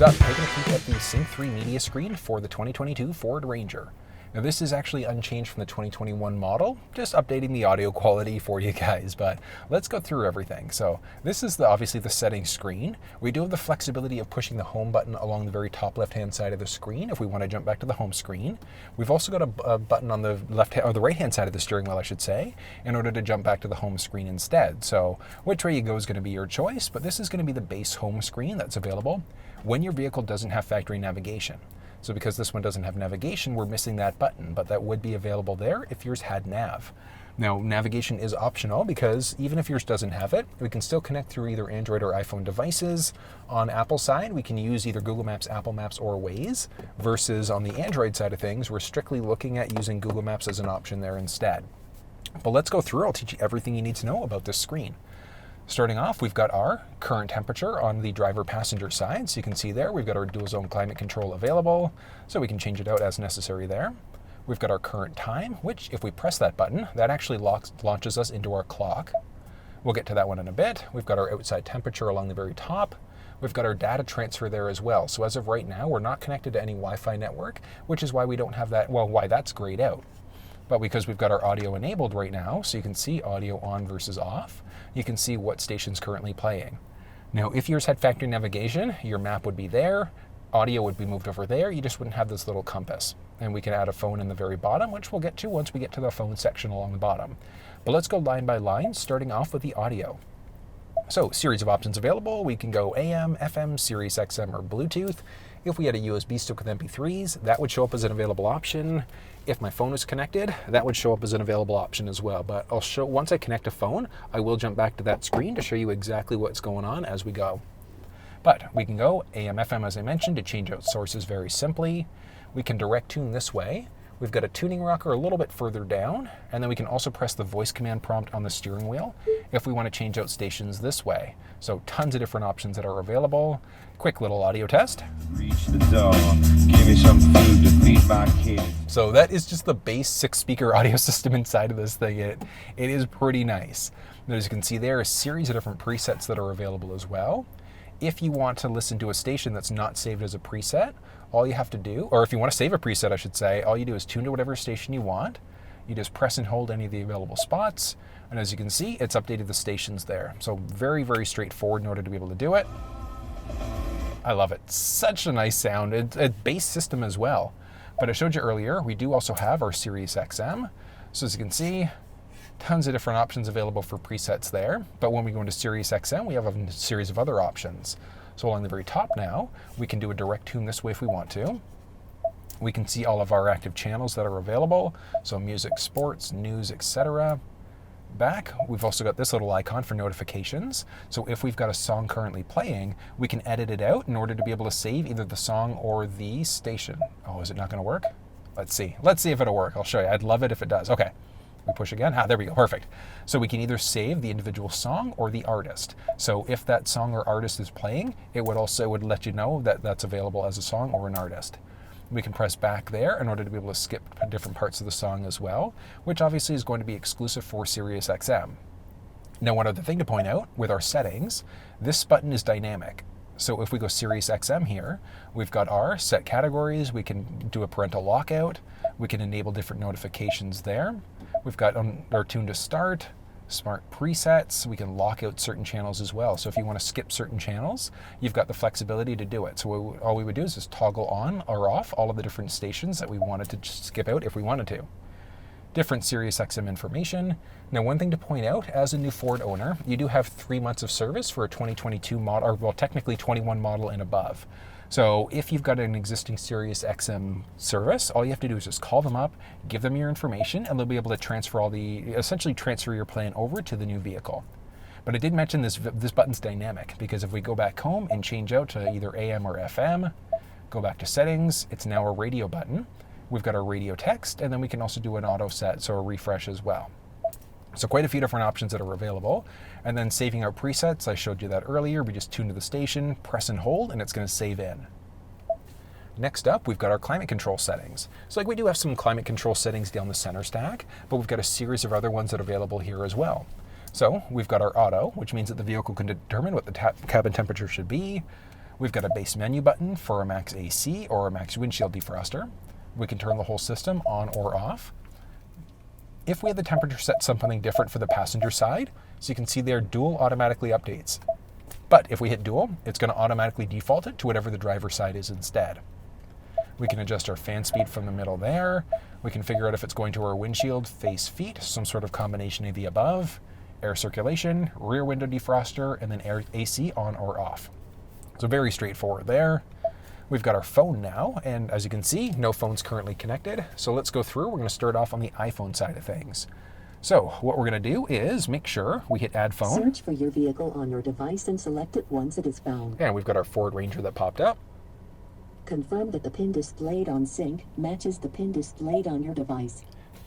Next up, taking a peek at the Sync3 media screen for the 2022 Ford Ranger. Now this is actually unchanged from the 2021 model, just updating the audio quality for you guys, but let's go through everything. So this is obviously the settings screen. We do have the flexibility of pushing the home button along the very top left-hand side of the screen if we want to jump back to the home screen. We've also got a button on the or the right-hand side of the steering wheel, I should say, in order to jump back to the home screen instead. So which way you go is going to be your choice, but this is going to be the base home screen that's available when your vehicle doesn't have factory navigation. So because this one doesn't have navigation, we're missing that button, but that would be available there if yours had nav. Now, navigation is optional because even if yours doesn't have it, we can still connect through either Android or iPhone devices. On Apple side, we can use either Google Maps, Apple Maps, or Waze, versus on the Android side of things, we're strictly looking at using Google Maps as an option there instead. But let's go through. I'll teach you everything you need to know about this screen. Starting off, we've got our current temperature on the driver-passenger side. So you can see there, we've got our dual-zone climate control available, so we can change it out as necessary there. We've got our current time, which if we press that button, that actually launches us into our clock. We'll get to that one in a bit. We've got our outside temperature along the very top. We've got our data transfer there as well. So as of right now, we're not connected to any Wi-Fi network, which is why we don't have that, well, why that's grayed out. But because we've got our audio enabled right now, so you can see audio on versus off, you can see what station's currently playing. Now, if yours had factory navigation, your map would be there, audio would be moved over there, you just wouldn't have this little compass. And we can add a phone in the very bottom, which we'll get to once we get to the phone section along the bottom. But let's go line by line, starting off with the audio. So, series of options available. We can go AM, FM, SiriusXM, or Bluetooth. If we had a USB stick with MP3s, that would show up as an available option. If my phone was connected, that would show up as an available option as well. But I'll show, once I connect a phone, I will jump back to that screen to show you exactly what's going on as we go. But we can go AM, FM, as I mentioned, to change out sources very simply. We can direct tune this way. We've got a tuning rocker a little bit further down, and then we can also press the voice command prompt on the steering wheel if we want to change out stations this way. So tons of different options that are available. Quick little audio test. Reach the door, give me some food to feed my kid. So that is just the base 6-speaker audio system inside of this thing. It is pretty nice. And as you can see there, a series of different presets that are available as well. If you want to listen to a station that's not saved as a preset, all you have to do, or if you want to save a preset, I should say, all you do is tune to whatever station you want. You just press and hold any of the available spots. And as you can see, it's updated the stations there. So very, very straightforward in order to be able to do it. I love it. Such a nice sound. It's a bass system as well. But I showed you earlier, we do also have our SiriusXM. So as you can see, tons of different options available for presets there. But when we go into SiriusXM, we have a series of other options. So along the very top now, we can do a direct tune this way if we want to. We can see all of our active channels that are available. So music, sports, news, etc. Back, we've also got this little icon for notifications. So if we've got a song currently playing, we can edit it out in order to be able to save either the song or the station. Oh, is it not going to work? Let's see. Let's see if it'll work. I'll show you. I'd love it if it does. Okay. We push again. There we go. Perfect. So we can either save the individual song or the artist. So if that song or artist is playing, it would let you know that that's available as a song or an artist. We can press back there in order to be able to skip different parts of the song as well, which obviously is going to be exclusive for SiriusXM. Now, one other thing to point out with our settings, this button is dynamic. So if we go SiriusXM here, we've got our set categories. We can do a parental lockout. We can enable different notifications there. We've got our tune to start, smart presets. We can lock out certain channels as well. So if you want to skip certain channels, you've got the flexibility to do it. So all we would do is just toggle on or off all of the different stations that we wanted to just skip out if we wanted to. Different SiriusXM information. Now, one thing to point out, as a new Ford owner, you do have 3 months of service for a 2022 model, or well, technically 21 model and above. So if you've got an existing SiriusXM service, all you have to do is just call them up, give them your information, and they'll be able to essentially transfer your plan over to the new vehicle. But I did mention this button's dynamic, because if we go back home and change out to either AM or FM, go back to settings, it's now a radio button. We've got our radio text, and then we can also do an auto set, so a refresh as well. So quite a few different options that are available. And then saving our presets, I showed you that earlier. We just tune to the station, press and hold, and it's going to save in. Next up, we've got our climate control settings. So we do have some climate control settings down the center stack, but we've got a series of other ones that are available here as well. So we've got our auto, which means that the vehicle can determine what the cabin temperature should be. We've got a base menu button for a max AC or a max windshield defroster. We can turn the whole system on or off. If we had the temperature set something different for the passenger side, so you can see there dual automatically updates. But if we hit dual, it's going to automatically default it to whatever the driver's side is instead. We can adjust our fan speed from the middle there. We can figure out if it's going to our windshield, face, feet, some sort of combination of the above, air circulation, rear window defroster, and then air AC on or off. So very straightforward there. We've got our phone now, and as you can see, no phone's currently connected. So let's go through. We're going to start off on the iPhone side of things. So what we're going to do is make sure we hit add phone. Search for your vehicle on your device and select it once it is found. And we've got our Ford Ranger that popped up. Confirm that the pin displayed on Sync matches the pin displayed on your device.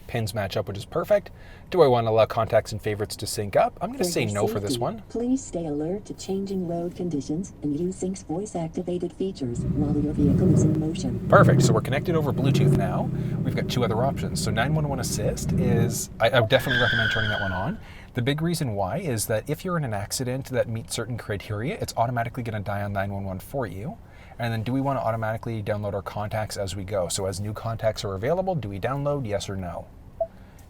Pins match up, which is perfect. Do I want to allow contacts and favorites to sync up? I'm going to For say your no for this safety, one. Please stay alert to changing road conditions and use Sync's voice-activated features while your vehicle is in motion. Perfect. So we're connected over Bluetooth now. We've got two other options. So 911 Assist is, I would definitely recommend turning that one on. The big reason why is that if you're in an accident that meets certain criteria, it's automatically going to dial 911 for you. And then do we want to automatically download our contacts as we go? So as new contacts are available, do we download, yes or no?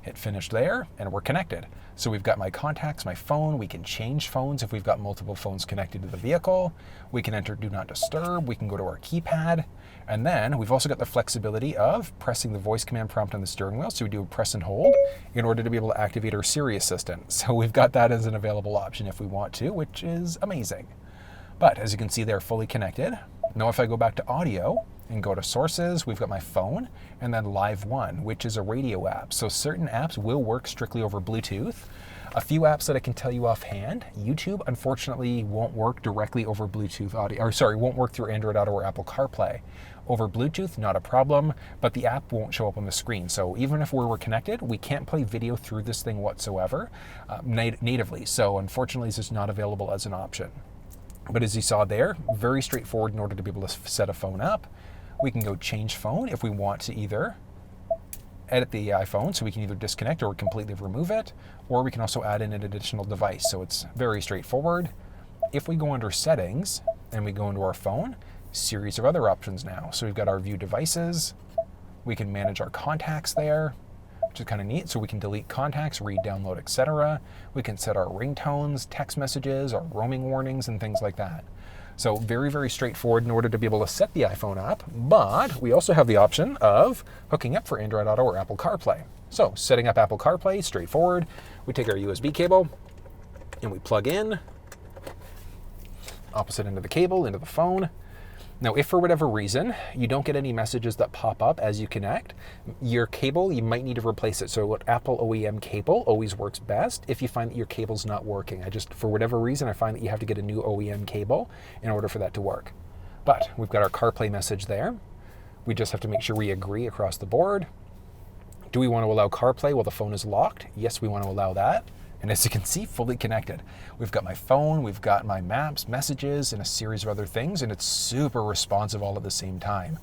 Hit finish there, and we're connected. So we've got my contacts, my phone. We can change phones if we've got multiple phones connected to the vehicle. We can enter do not disturb. We can go to our keypad. And then we've also got the flexibility of pressing the voice command prompt on the steering wheel. So we do a press and hold in order to be able to activate our Siri assistant. So we've got that as an available option if we want to, which is amazing. But as you can see, they're fully connected. Now if I go back to audio and go to sources, we've got my phone and then Live One, which is a radio app. So certain apps will work strictly over Bluetooth. A few apps that I can tell you offhand, YouTube unfortunately won't work directly over Bluetooth audio, or sorry, won't work through Android Auto or Apple CarPlay. Over Bluetooth, not a problem, but the app won't show up on the screen. So even if we're connected, we can't play video through this thing whatsoever natively. So unfortunately, this is not available as an option. But as you saw there, very straightforward in order to be able to set a phone up. We can go change phone if we want to either edit the iPhone, so we can either disconnect or completely remove it, or we can also add in an additional device. So it's very straightforward. If we go under settings and we go into our phone, series of other options now. So we've got our view devices. We can manage our contacts there, which is kind of neat. So we can delete contacts, read, download, etc. We can set our ringtones, text messages, our roaming warnings, and things like that. So very, very straightforward in order to be able to set the iPhone up, but we also have the option of hooking up for Android Auto or Apple CarPlay. So setting up Apple CarPlay, straightforward. We take our USB cable and we plug in, opposite end of the cable into the phone. Now, if for whatever reason you don't get any messages that pop up as you connect, your cable, you might need to replace it. So what Apple OEM cable always works best if you find that your cable's not working. For whatever reason, I find that you have to get a new OEM cable in order for that to work. But we've got our CarPlay message there. We just have to make sure we agree across the board. Do we want to allow CarPlay while the phone is locked? Yes, we want to allow that. And as you can see, fully connected. We've got my phone, we've got my maps, messages, and a series of other things, and it's super responsive all at the same time.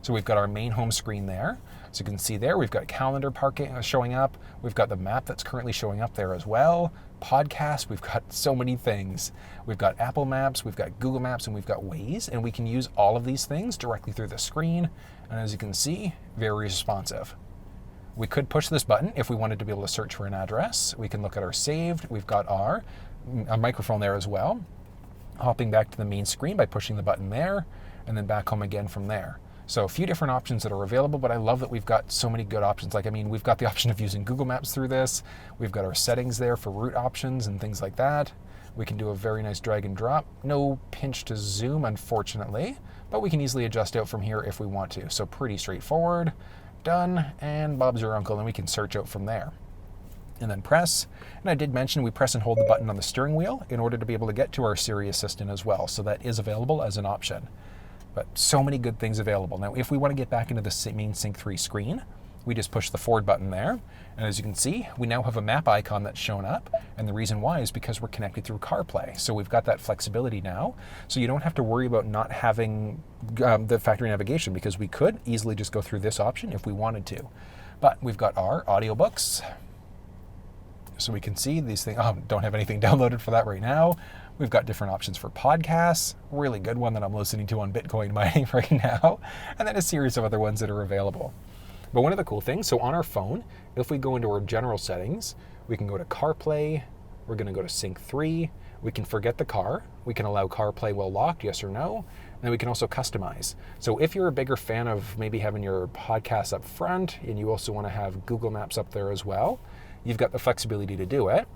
So we've got our main home screen there. So you can see there, we've got calendar parking showing up. We've got the map that's currently showing up there as well. Podcast, we've got so many things. We've got Apple Maps, we've got Google Maps, and we've got Waze, and we can use all of these things directly through the screen. And as you can see, very responsive. We could push this button if we wanted to be able to search for an address. We can look at our saved. We've got our microphone there as well. Hopping back to the main screen by pushing the button there, and then back home again from there. So a few different options that are available, but I love that we've got so many good options. We've got the option of using Google Maps through this. We've got our settings there for route options and things like that. We can do a very nice drag and drop. No pinch to zoom, unfortunately, but we can easily adjust out from here if we want to. So pretty straightforward. Done, and Bob's your uncle, and we can search out from there. And then press, and I did mention we press and hold the button on the steering wheel in order to be able to get to our Siri assistant as well, so that is available as an option. But so many good things available. Now, if we want to get back into the main Sync3 screen, we just push the forward button there, and as you can see, we now have a map icon that's shown up, and the reason why is because we're connected through CarPlay. So we've got that flexibility now, so you don't have to worry about not having the factory navigation, because we could easily just go through this option if we wanted to. But we've got our audiobooks, so we can see these things. Don't have anything downloaded for that right now, We've got different options for podcasts, really good one that I'm listening to on Bitcoin mining right now, and then a series of other ones that are available. But one of the cool things, so on our phone, if we go into our general settings, we can go to CarPlay, we're going to go to Sync3, we can forget the car, we can allow CarPlay while locked, yes or no, and then we can also customize. So if you're a bigger fan of maybe having your podcast up front and you also want to have Google Maps up there as well, you've got the flexibility to do it.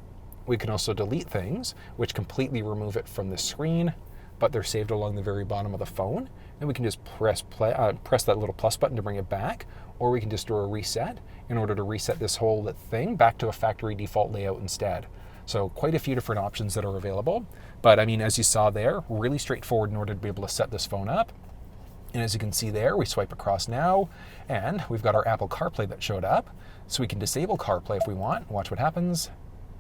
We can also delete things, which completely remove it from the screen, but they're saved along the very bottom of the phone. And we can just press that little plus button to bring it back, or we can just do a reset in order to reset this whole thing back to a factory default layout instead. So quite a few different options that are available. But I mean, as you saw there, really straightforward in order to be able to set this phone up. And as you can see there, we swipe across now, and we've got our Apple CarPlay that showed up. So we can disable CarPlay if we want. Watch what happens.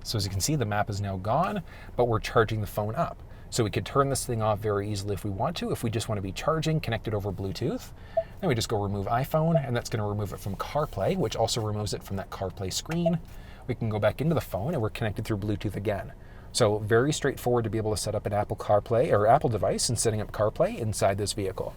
So as you can see, the map is now gone, but we're charging the phone up. So we could turn this thing off very easily if we want to, if we just want to be charging, connected over Bluetooth. Then we just go remove iPhone, and that's going to remove it from CarPlay, which also removes it from that CarPlay screen. We can go back into the phone, and we're connected through Bluetooth again. So very straightforward to be able to set up an Apple CarPlay or Apple device and setting up CarPlay inside this vehicle.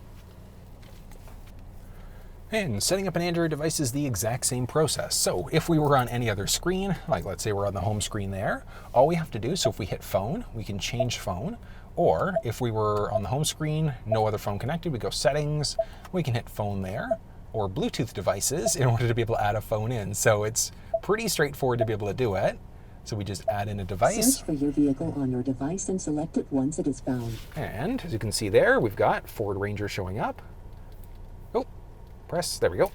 And setting up an Android device is the exact same process. So if we were on any other screen, like let's say we're on the home screen there, all we have to do, so if we hit phone, we can change phone. Or if we were on the home screen, no other phone connected, we go settings, we can hit phone there, or Bluetooth devices in order to be able to add a phone in. So it's pretty straightforward to be able to do it. So we just add in a device. Search for your vehicle on your device and select it once it is found. And as you can see there, we've got Ford Ranger showing up. Press, there we go.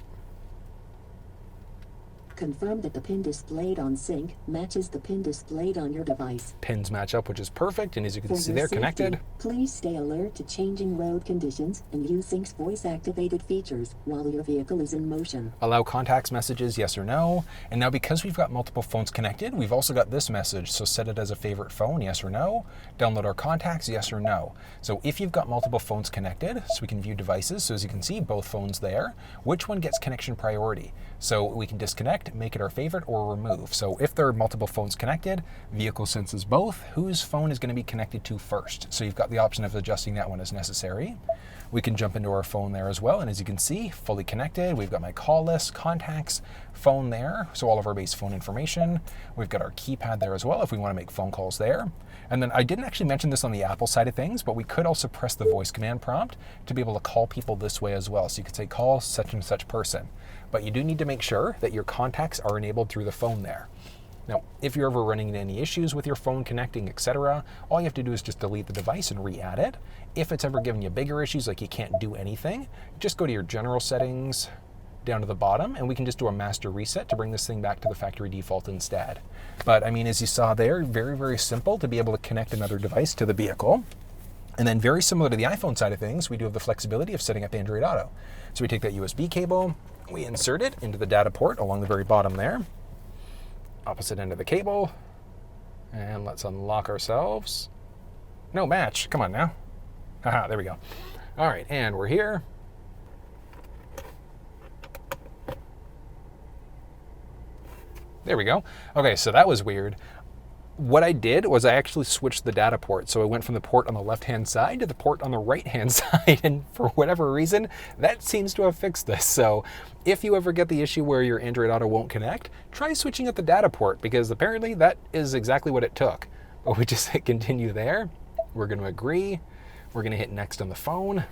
Confirm that the pin displayed on Sync matches the pin displayed on your device. Pins match up, which is perfect, and as you can For see, your they're safety, connected. Please stay alert to changing road conditions and use Sync's voice-activated features while your vehicle is in motion. Allow contacts messages, yes or no. And now because we've got multiple phones connected, we've also got this message. So set it as a favorite phone, yes or no. Download our contacts, yes or no. So if you've got multiple phones connected, so we can view devices. So as you can see, both phones there. Which one gets connection priority? So we can disconnect, make it our favorite, or remove. So if there are multiple phones connected, vehicle senses both, whose phone is going to be connected to first. So you've got the option of adjusting that one as necessary. We can jump into our phone there as well, and as you can see, fully connected. We've got my call list, contacts, phone there, so all of our base phone information. We've got our keypad there as well if we want to make phone calls there. And then I didn't actually mention this on the Apple side of things, but we could also press the voice command prompt to be able to call people this way as well. So you could say call such and such person. But you do need to make sure that your contacts are enabled through the phone there. Now, if you're ever running into any issues with your phone connecting, etc., all you have to do is just delete the device and re-add it. If it's ever giving you bigger issues, like you can't do anything, just go to your general settings down to the bottom, and we can just do a master reset to bring this thing back to the factory default instead. But I mean, as you saw there, very, very simple to be able to connect another device to the vehicle. And then very similar to the iPhone side of things, we do have the flexibility of setting up Android Auto. So we take that USB cable, we insert it into the data port along the very bottom there, opposite end of the cable, and let's unlock ourselves. No match, come on now. Haha, there we go. All right, and we're here. There we go. Okay, so that was weird. What I did was I actually switched the data port. So I went from the port on the left-hand side to the port on the right-hand side. And for whatever reason, that seems to have fixed this. So if you ever get the issue where your Android Auto won't connect, try switching at the data port, because apparently that is exactly what it took. But we just hit continue there. We're going to agree. We're going to hit next on the phone.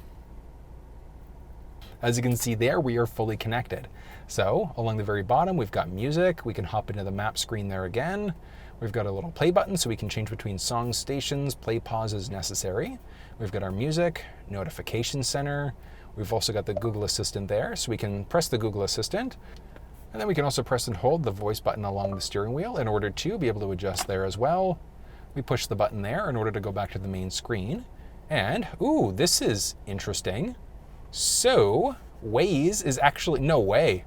As you can see there, we are fully connected. So along the very bottom, we've got music. We can hop into the map screen there again. We've got a little play button so we can change between songs, stations, play, pause as necessary. We've got our music, notification center. We've also got the Google Assistant there, so we can press the Google Assistant. And then we can also press and hold the voice button along the steering wheel in order to be able to adjust there as well. We push the button there in order to go back to the main screen. And, ooh, this is interesting. So, Waze is actually, no way.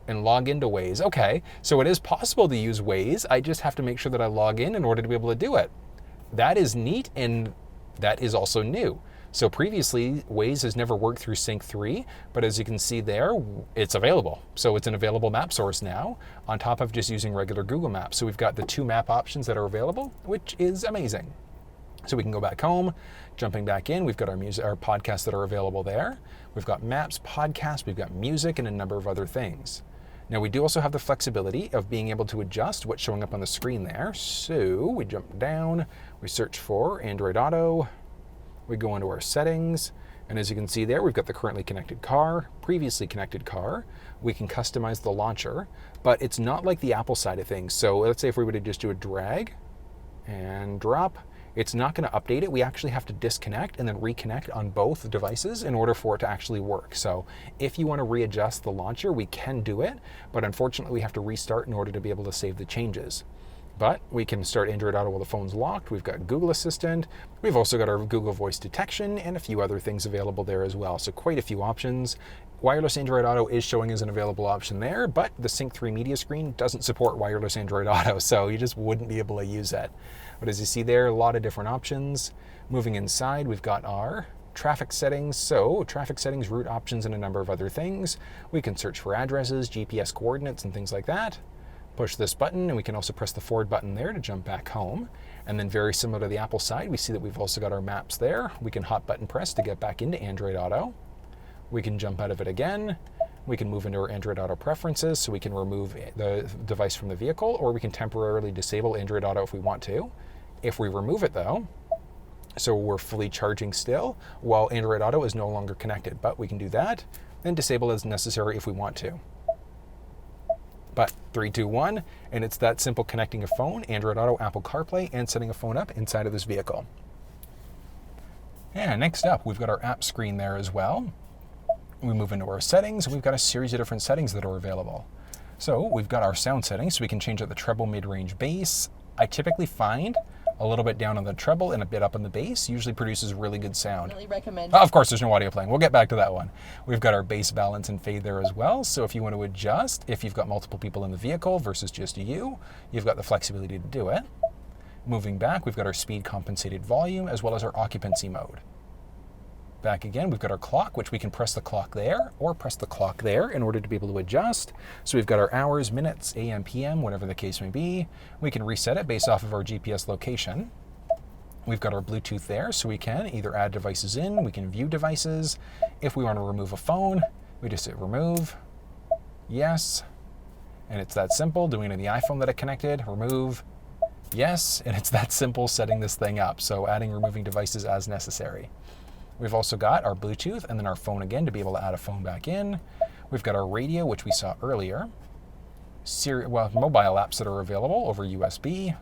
And log into Waze. Okay, so it is possible to use Waze. I just have to make sure that I log in order to be able to do it. That is neat, and that is also new. So previously, Waze has never worked through Sync3, but as you can see there, it's available. So it's an available map source now, on top of just using regular Google Maps. So we've got the 2 map options that are available, which is amazing. So we can go back home, jumping back in, we've got our music, our podcasts that are available there. We've got maps, podcasts, we've got music, and a number of other things. Now we do also have the flexibility of being able to adjust what's showing up on the screen there. So we jump down, we search for Android Auto, we go into our settings, and as you can see there, we've got the currently connected car, previously connected car. We can customize the launcher, but it's not like the Apple side of things. So let's say if we were to just do a drag and drop, it's not going to update it. We actually have to disconnect and then reconnect on both devices in order for it to actually work. So if you want to readjust the launcher, we can do it, but unfortunately we have to restart in order to be able to save the changes. But we can start Android Auto while the phone's locked. We've got Google Assistant. We've also got our Google Voice detection and a few other things available there as well. So quite a few options. Wireless Android Auto is showing as an available option there, but the Sync3 media screen doesn't support wireless Android Auto, so you just wouldn't be able to use it. But as you see there, a lot of different options. Moving inside, we've got our traffic settings. So traffic settings, route options, and a number of other things. We can search for addresses, GPS coordinates, and things like that. Push this button, and we can also press the forward button there to jump back home. And then very similar to the Apple side, we see that we've also got our maps there. We can hot button press to get back into Android Auto. We can jump out of it again. We can move into our Android Auto preferences, so we can remove the device from the vehicle, or we can temporarily disable Android Auto if we want to. If we remove it though, so we're fully charging still, while Android Auto is no longer connected, but we can do that, and disable as necessary if we want to. But 3, 2, 1, and it's that simple, connecting a phone, Android Auto, Apple CarPlay, and setting a phone up inside of this vehicle. And next up, we've got our app screen there as well. We move into our settings, and we've got a series of different settings that are available. So we've got our sound settings, so we can change out the treble, mid-range, bass. I typically find a little bit down on the treble and a bit up on the bass usually produces really good sound. Really recommend. Oh, of course, there's no audio playing. We'll get back to that one. We've got our bass balance and fade there as well. So if you want to adjust, if you've got multiple people in the vehicle versus just you, you've got the flexibility to do it. Moving back, we've got our speed compensated volume as well as our occupancy mode. Back again, we've got our clock, which we can press the clock there or press the clock there in order to be able to adjust. So we've got our hours, minutes, AM, PM, whatever the case may be. We can reset it based off of our GPS location. We've got our Bluetooth there, so we can either add devices in, we can view devices. If we want to remove a phone, we just hit remove, yes. And it's that simple, doing it in the iPhone that I connected, remove, yes. And it's that simple setting this thing up. So adding, removing devices as necessary. We've also got our Bluetooth and then our phone again to be able to add a phone back in. We've got our radio, which we saw earlier. Mobile apps that are available over USB.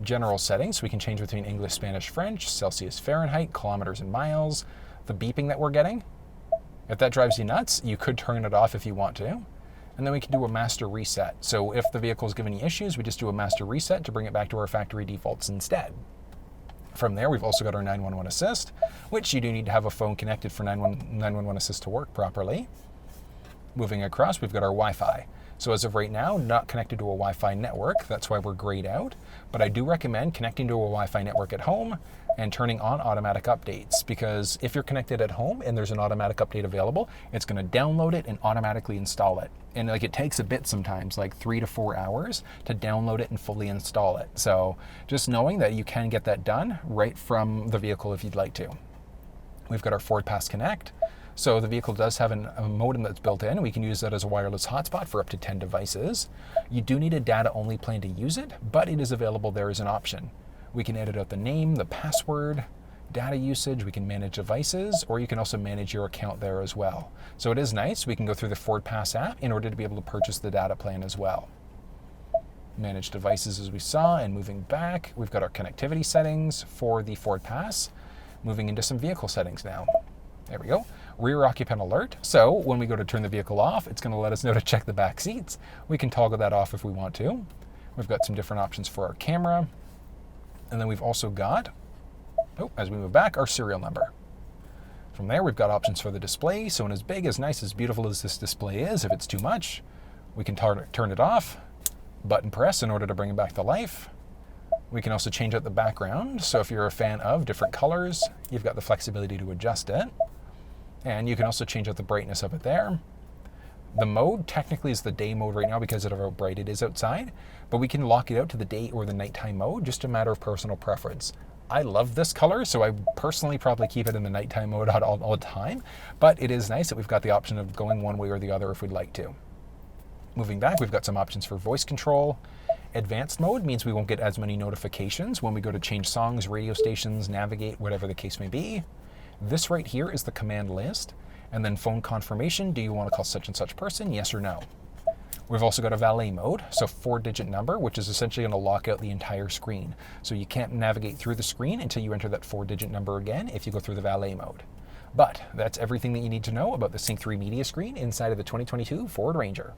General settings, we can change between English, Spanish, French, Celsius, Fahrenheit, kilometers and miles. The beeping that we're getting, if that drives you nuts, you could turn it off if you want to. And then we can do a master reset. So if the vehicle is giving you issues, we just do a master reset to bring it back to our factory defaults instead. From there, we've also got our 911 assist, which you do need to have a phone connected for 911 assist to work properly. Moving across, we've got our Wi-Fi. So as of right now, not connected to a Wi-Fi network. That's why we're grayed out. But I do recommend connecting to a Wi-Fi network at home and turning on automatic updates, because if you're connected at home and there's an automatic update available, it's going to download it and automatically install it. And it takes a bit sometimes, like 3 to 4 hours to download it and fully install it. So just knowing that you can get that done right from the vehicle if you'd like to. We've got our Ford Pass Connect. So the vehicle does have a modem that's built in. We can use that as a wireless hotspot for up to 10 devices. You do need a data-only plan to use it, but it is available there as an option. We can edit out the name, the password, data usage, we can manage devices, or you can also manage your account there as well. So it is nice. We can go through the Ford Pass app in order to be able to purchase the data plan as well. Manage devices as we saw, and moving back, we've got our connectivity settings for the Ford Pass. Moving into some vehicle settings now. There we go. Rear occupant alert. So when we go to turn the vehicle off, it's going to let us know to check the back seats. We can toggle that off if we want to. We've got some different options for our camera. And then we've also got, as we move back, our serial number. From there, we've got options for the display. So as big, as nice, as beautiful as this display is, if it's too much, we can turn it off. Button press in order to bring it back to life. We can also change out the background. So if you're a fan of different colors, you've got the flexibility to adjust it. And you can also change out the brightness of it there. The mode technically is the day mode right now because of how bright it is outside, but we can lock it out to the day or the nighttime mode, just a matter of personal preference. I love this color, so I personally probably keep it in the nighttime mode all the time, but it is nice that we've got the option of going one way or the other if we'd like to. Moving back, we've got some options for voice control. Advanced mode means we won't get as many notifications when we go to change songs, radio stations, navigate, whatever the case may be. This right here is the command list. And then phone confirmation, do you want to call such and such person, yes or no? We've also got a valet mode, so 4-digit number, which is essentially going to lock out the entire screen. So you can't navigate through the screen until you enter that 4-digit number again if you go through the valet mode. But that's everything that you need to know about the Sync3 media screen inside of the 2022 Ford Ranger.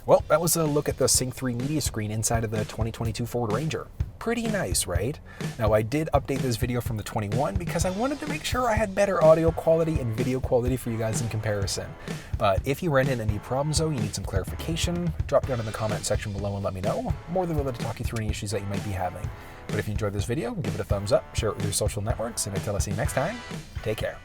Well, that was a look at the Sync3 media screen inside of the 2022 Ford Ranger. Pretty nice, right? Now, I did update this video from the 21 because I wanted to make sure I had better audio quality and video quality for you guys in comparison. But if you ran into any problems though, you need some clarification, drop down in the comment section below and let me know. I'm more than willing to talk you through any issues that you might be having. But if you enjoyed this video, give it a thumbs up, share it with your social networks, and until I see you next time, take care.